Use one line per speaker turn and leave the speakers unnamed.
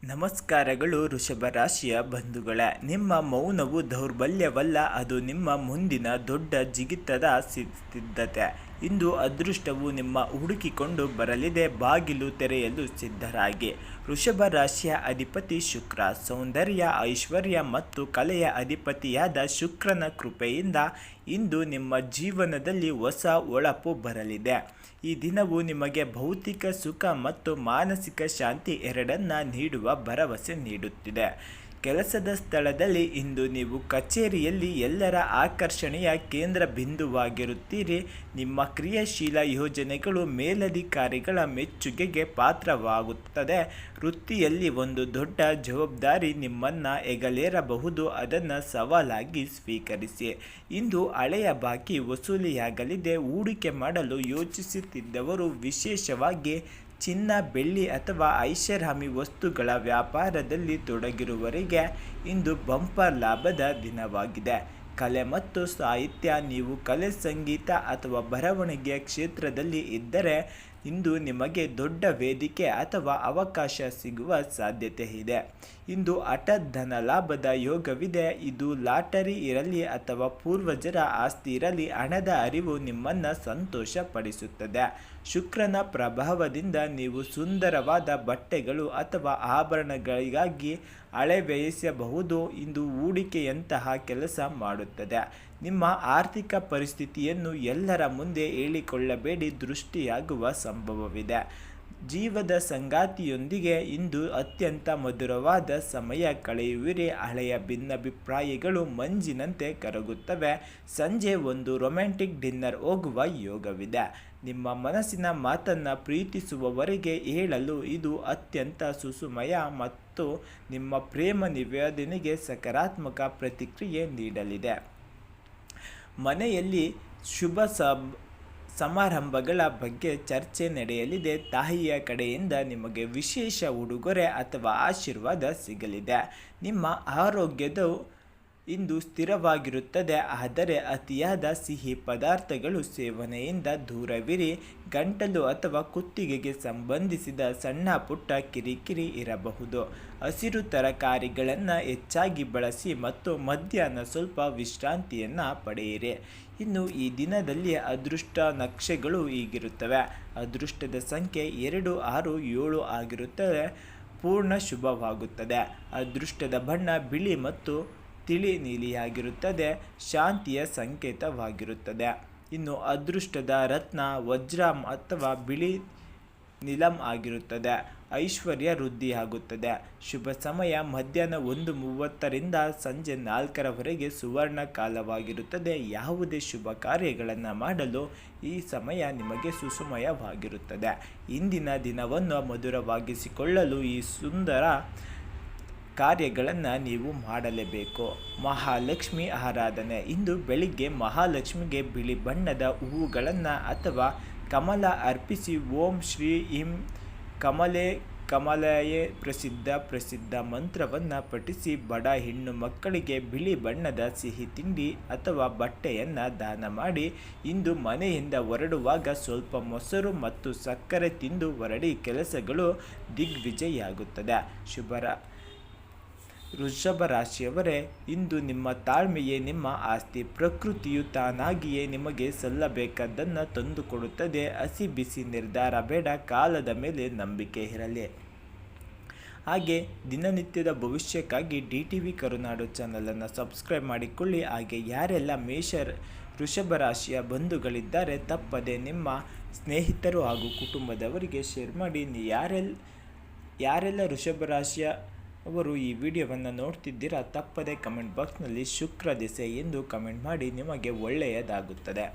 ನಮಸ್ಕಾರಗಳು ವೃಷಭ ರಾಶಿಯ ಬಂಧುಗಳೇ. ನಿಮ್ಮ ಮೌನವು ದೌರ್ಬಲ್ಯವಲ್ಲ, ಅದು ನಿಮ್ಮ ಮುಂದಿನ ದೊಡ್ಡ ಜಿಗಿತದ ಸಿದ್ಧತೆ. ಇಂದು ಅದೃಷ್ಟವು ನಿಮ್ಮ ಹುಡುಕಿಕೊಂಡು ಬರಲಿದೆ. ಬಾಗಿಲು ತೆರೆಯಲು ಸಿದ್ಧರಾಗಿ. ವೃಷಭ ರಾಶಿಯ ಅಧಿಪತಿ ಶುಕ್ರ. ಸೌಂದರ್ಯ, ಐಶ್ವರ್ಯ ಮತ್ತು ಕಲೆಯ ಅಧಿಪತಿಯಾದ ಶುಕ್ರನ ಕೃಪೆಯಿಂದ ಇಂದು ನಿಮ್ಮ ಜೀವನದಲ್ಲಿ ಹೊಸ ಹೊಳಪು ಬರಲಿದೆ. ಈ ದಿನವು ನಿಮಗೆ ಭೌತಿಕ ಸುಖ ಮತ್ತು ಮಾನಸಿಕ ಶಾಂತಿ ಎರಡನ್ನ ನೀಡುವ ಭರವಸೆ ನೀಡುತ್ತಿದೆ. ಕೆಲಸದ ಸ್ಥಳದಲ್ಲಿ ಇಂದು ನೀವು ಕಚೇರಿಯಲ್ಲಿ ಎಲ್ಲರ ಆಕರ್ಷಣೆಯ ಕೇಂದ್ರ ಬಿಂದುವಾಗಿರುತ್ತೀರಿ. ನಿಮ್ಮ ಕ್ರಿಯಾಶೀಲ ಯೋಜನೆಗಳು ಮೇಲಧಿಕಾರಿಗಳ ಮೆಚ್ಚುಗೆಗೆ ಪಾತ್ರವಾಗುತ್ತದೆ. ವೃತ್ತಿಯಲ್ಲಿ ಒಂದು ದೊಡ್ಡ ಜವಾಬ್ದಾರಿ ನಿಮ್ಮನ್ನು ಹೆಗಲೇರಬಹುದು, ಅದನ್ನು ಸವಾಲಾಗಿ ಸ್ವೀಕರಿಸಿ. ಇಂದು ಹಳೆಯ ಬಾಕಿ ವಸೂಲಿಯಾಗಲಿದೆ. ಹೂಡಿಕೆ ಮಾಡಲು ಯೋಚಿಸುತ್ತಿದ್ದವರು, ವಿಶೇಷವಾಗಿ ಚಿನ್ನ, ಬೆಳ್ಳಿ ಅಥವಾ ಐಷಾರಾಮಿ ವಸ್ತುಗಳ ವ್ಯಾಪಾರದಲ್ಲಿ ತೊಡಗಿರುವವರಿಗೆ ಇಂದು ಬಂಪರ್ ಲಾಭದ ದಿನವಾಗಿದೆ. ಕಲೆ ಮತ್ತು ಸಾಹಿತ್ಯ. ನೀವು ಕಲೆ, ಸಂಗೀತ ಅಥವಾ ಬರವಣಿಗೆಯ ಕ್ಷೇತ್ರದಲ್ಲಿ ಇದ್ದರೆ ಇಂದು ನಿಮಗೆ ದೊಡ್ಡ ವೇದಿಕೆ ಅಥವಾ ಅವಕಾಶ ಸಿಗುವ ಸಾಧ್ಯತೆ ಇದೆ. ಇಂದು ಹಠಾತ್ ಧನ ಲಾಭದ ಯೋಗವಿದೆ. ಇದು ಲಾಟರಿ ಇರಲಿ ಅಥವಾ ಪೂರ್ವಜರ ಆಸ್ತಿ ಇರಲಿ, ಹಣದ ಅರಿವು ನಿಮ್ಮನ್ನು ಸಂತೋಷಪಡಿಸುತ್ತದೆ. ಶುಕ್ರನ ಪ್ರಭಾವದಿಂದ ನೀವು ಸುಂದರವಾದ ಬಟ್ಟೆಗಳು ಅಥವಾ ಆಭರಣಗಳಿಗಾಗಿ ಹಳೆ ವ್ಯಯಿಸಬಹುದು. ಇಂದು ಹೂಡಿಕೆಯಂತಹ ಕೆಲಸ ಮಾಡುತ್ತದೆ. ನಿಮ್ಮ ಆರ್ಥಿಕ ಪರಿಸ್ಥಿತಿಯನ್ನು ಎಲ್ಲರ ಮುಂದೆ ಹೇಳಿಕೊಳ್ಳಬೇಡಿ, ದೃಷ್ಟಿಯಾಗುವ ಸಂಭವವಿದೆ. ಜೀವದ ಸಂಗಾತಿಯೊಂದಿಗೆ ಇಂದು ಅತ್ಯಂತ ಮಧುರವಾದ ಸಮಯ ಕಳೆಯುವಿರಿ. ಹಳೆಯ ಭಿನ್ನಾಭಿಪ್ರಾಯಗಳು ಮಂಜಿನಂತೆ ಕರಗುತ್ತವೆ. ಸಂಜೆ ಒಂದು ರೊಮ್ಯಾಂಟಿಕ್ ಡಿನ್ನರ್ ಹೋಗುವ ಯೋಗವಿದೆ. ನಿಮ್ಮ ಮನಸ್ಸಿನ ಮಾತನ್ನು ಪ್ರೀತಿಸುವವರಿಗೆ ಹೇಳಲು ಇದು ಅತ್ಯಂತ ಸುಸಮಯ ಮತ್ತು ನಿಮ್ಮ ಪ್ರೇಮ ನಿವೇದನೆಗೆ ಸಕಾರಾತ್ಮಕ ಪ್ರತಿಕ್ರಿಯೆ ನೀಡಲಿದೆ. ಮನೆಯಲ್ಲಿ ಶುಭ ಸಮಾರಂಭಗಳ ಬಗ್ಗೆ ಚರ್ಚೆ ನಡೆಯಲಿದೆ. ತಾಯಿಯ ಕಡೆಯಿಂದ ನಿಮಗೆ ವಿಶೇಷ ಉಡುಗೊರೆ ಅಥವಾ ಆಶೀರ್ವಾದ ಸಿಗಲಿದೆ. ನಿಮ್ಮ ಆರೋಗ್ಯದ ಇಂದು ಸ್ಥಿರವಾಗಿರುತ್ತದೆ, ಆದರೆ ಅತಿಯಾದ ಸಿಹಿ ಪದಾರ್ಥಗಳು ಸೇವನೆಯಿಂದ ದೂರವಿರಿ. ಗಂಟಲು ಅಥವಾ ಕುತ್ತಿಗೆಗೆ ಸಂಬಂಧಿಸಿದ ಸಣ್ಣ ಪುಟ್ಟ ಕಿರಿಕಿರಿ ಇರಬಹುದು. ಹಸಿರು ತರಕಾರಿಗಳನ್ನು ಹೆಚ್ಚಾಗಿ ಬಳಸಿ ಮತ್ತು ಮಧ್ಯಾಹ್ನ ಸ್ವಲ್ಪ ವಿಶ್ರಾಂತಿಯನ್ನು ಪಡೆಯಿರಿ. ಇನ್ನು ಈ ದಿನದಲ್ಲಿ ಅದೃಷ್ಟ ನಕ್ಷೆಗಳು ಹೀಗಿರುತ್ತವೆ. ಅದೃಷ್ಟದ ಸಂಖ್ಯೆ 2, 6, 7 ಆಗಿರುತ್ತದೆ. ಪೂರ್ಣ ಶುಭವಾಗುತ್ತದೆ. ಅದೃಷ್ಟದ ಬಣ್ಣ ಬಿಳಿ ಮತ್ತು ತಿಳಿ ನೀಲಿಯಾಗಿರುತ್ತದೆ. ಶಾಂತಿಯ ಸಂಕೇತವಾಗಿರುತ್ತದೆ. ಇನ್ನು ಅದೃಷ್ಟದ ರತ್ನ ವಜ್ರ ಅಥವಾ ಬಿಳಿ ನೀಲಂ ಆಗಿರುತ್ತದೆ. ಐಶ್ವರ್ಯ ವೃದ್ಧಿಯಾಗುತ್ತದೆ. ಶುಭ ಸಮಯ ಮಧ್ಯಾಹ್ನ 1:30ರಿಂದ ಸಂಜೆ 4ರವರೆಗೆ ಸುವರ್ಣ ಕಾಲವಾಗಿರುತ್ತದೆ. ಯಾವುದೇ ಶುಭ ಕಾರ್ಯಗಳನ್ನು ಮಾಡಲು ಈ ಸಮಯ ನಿಮಗೆ ಸುಸಮಯವಾಗಿರುತ್ತದೆ. ಇಂದಿನ ದಿನವನ್ನು ಮಧುರವಾಗಿಸಿಕೊಳ್ಳಲು ಈ ಸುಂದರ ಕಾರ್ಯಗಳನ್ನು ನೀವು ಮಾಡಲೇಬೇಕು. ಮಹಾಲಕ್ಷ್ಮಿ ಆರಾಧನೆ. ಇಂದು ಬೆಳಿಗ್ಗೆ ಮಹಾಲಕ್ಷ್ಮಿಗೆ ಬಿಳಿ ಬಣ್ಣದ ಹೂವುಗಳನ್ನು ಅಥವಾ ಕಮಲ ಅರ್ಪಿಸಿ ಓಂ ಶ್ರೀ ಹಿಂ ಕಮಲೆ ಕಮಲಯೇ ಪ್ರಸಿದ್ಧ ಮಂತ್ರವನ್ನು ಪಠಿಸಿ. ಬಡ ಹೆಣ್ಣು ಮಕ್ಕಳಿಗೆ ಬಿಳಿ ಬಣ್ಣದ ಸಿಹಿ ತಿಂಡಿ ಅಥವಾ ಬಟ್ಟೆಯನ್ನು ದಾನ ಮಾಡಿ. ಇಂದು ಮನೆಯಿಂದ ಹೊರಡುವಾಗ ಸ್ವಲ್ಪ ಮೊಸರು ಮತ್ತು ಸಕ್ಕರೆ ತಿಂದು ಹೊರಡಿ. ಕೆಲಸಗಳು ದಿಗ್ವಿಜಯಾಗುತ್ತದೆ. ವೃಷಭ ರಾಶಿಯವರೇ, ಇಂದು ನಿಮ್ಮ ತಾಳ್ಮೆಯೇ ನಿಮ್ಮ ಆಸ್ತಿ. ಪ್ರಕೃತಿಯು ತಾನಾಗಿಯೇ ನಿಮಗೆ ಸಲ್ಲಬೇಕಾದ್ದನ್ನು ತಂದುಕೊಡುತ್ತದೆ. ಹಸಿ ಬಿಸಿ ನಿರ್ಧಾರ ಬೇಡ, ಕಾಲದ ಮೇಲೆ ನಂಬಿಕೆ ಇರಲಿ. ಹಾಗೆ ದಿನನಿತ್ಯದ ಭವಿಷ್ಯಕ್ಕಾಗಿ DTV ಕರುನಾಡು ಚಾನಲನ್ನು ಸಬ್ಸ್ಕ್ರೈಬ್ ಮಾಡಿಕೊಳ್ಳಿ. ಹಾಗೆ ಯಾರೆಲ್ಲ ವೃಷಭ ರಾಶಿಯ ಬಂಧುಗಳಿದ್ದಾರೆ ತಪ್ಪದೆ ನಿಮ್ಮ ಸ್ನೇಹಿತರು ಹಾಗೂ ಕುಟುಂಬದವರಿಗೆ ಶೇರ್ ಮಾಡಿ. ಯಾರೆಲ್ಲ ವೃಷಭ ರಾಶಿಯ ಅವರು ಈ ವಿಡಿಯೋವನ್ನು ನೋಡ್ತಿದ್ದೀರಾ ತಪ್ಪದೆ ಕಮೆಂಟ್ ಬಾಕ್ಸ್ನಲ್ಲಿ ಶುಕ್ರ ದಿಸೆ ಎಂದು ಕಮೆಂಟ್ ಮಾಡಿ. ನಿಮಗೆ ಒಳ್ಳೆಯದಾಗುತ್ತದೆ.